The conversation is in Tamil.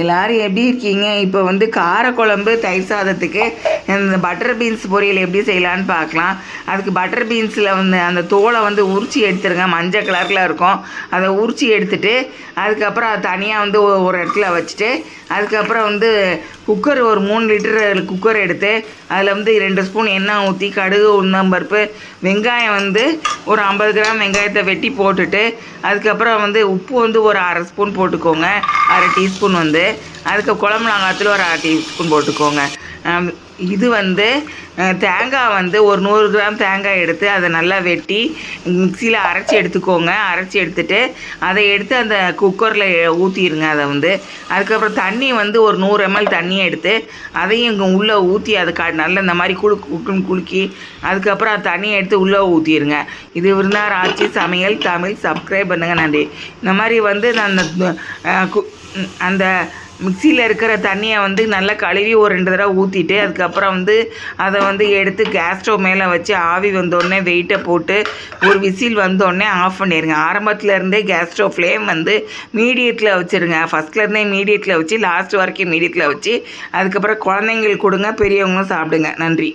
எல்லோரும் எப்படி இருக்கீங்க? இப்போ வந்து காரக்குழம்பு தயிர் சாதத்துக்கு இந்த பட்டர் பீன்ஸ் பொரியல் எப்படி செய்யலான்னு பார்க்கலாம். அதுக்கு பட்டர் பீன்ஸில் வந்து அந்த தோலை வந்து உரிச்சி எடுத்துருங்க. மஞ்சள் கலரில் இருக்கும். அதை உரிச்சி எடுத்துட்டு அதுக்கப்புறம் அது தனியாக வந்து ஒரு இடத்துல வச்சுட்டு அதுக்கப்புறம் வந்து குக்கர் ஒரு 3 லிட்டர் குக்கர் எடுத்து அதில் வந்து 2 ஸ்பூன் எண்ணெய் ஊற்றி கடுகு உளுந்தம்பருப்பு வெங்காயம் வந்து ஒரு 50 கிராம் வெங்காயத்தை வெட்டி போட்டுட்டு அதுக்கப்புறம் வந்து உப்பு வந்து ஒரு அரை ஸ்பூன் போட்டுக்கோங்க. அரை டீஸ்பூன் வந்து அதுக்கு குழம்பு மிளகாத்தூள் ஒரு அரை டீஸ்பூன் போட்டுக்கோங்க. இது வந்து தேங்காய் வந்து ஒரு 100 கிராம் தேங்காய் எடுத்து அதை நல்லா வெட்டி மிக்சியில் அரைச்சி எடுத்துக்கோங்க. அரைச்சி எடுத்துட்டு அதை எடுத்து அந்த குக்கரில் ஊற்றிடுங்க. அதை வந்து அதுக்கப்புறம் தண்ணி வந்து ஒரு 100 ml தண்ணியை எடுத்து அதையும் இங்கே உள்ளே ஊற்றி அதை நல்லா இந்த மாதிரி குலுக்கி அதுக்கப்புறம் அந்த தண்ணியை எடுத்து உள்ளே ஊற்றிடுங்க. இது விருந்தார் ஆட்சி சமையல் தமிழ். சப்ஸ்கிரைப் பண்ணுங்கள். நன்றி. இந்த மாதிரி வந்து நான் அந்த மிக்சியில் இருக்கிற தண்ணியை வந்து நல்லா கழுவி ஒரு 2 தடவை ஊற்றிட்டு அதுக்கப்புறம் வந்து அதை வந்து எடுத்து கேஸ் ஸ்டவ் மேலே வச்சு ஆவி வந்தோடனே வெயிட்டை போட்டு ஒரு விசில் வந்தோடனே ஆஃப் பண்ணிடுங்க. ஆரம்பத்துலேருந்தே கேஸ் ஸ்டவ் ஃப்ளேம் வந்து மீடியத்தில் வச்சுருங்க. ஃபஸ்ட்லேருந்தே மீடியத்தில் வச்சு லாஸ்ட் வரைக்கும் மீடியத்தில் வச்சு அதுக்கப்புறம் குழந்தைங்களுக்கு கொடுங்க, பெரியவங்களும் சாப்பிடுங்க. நன்றி.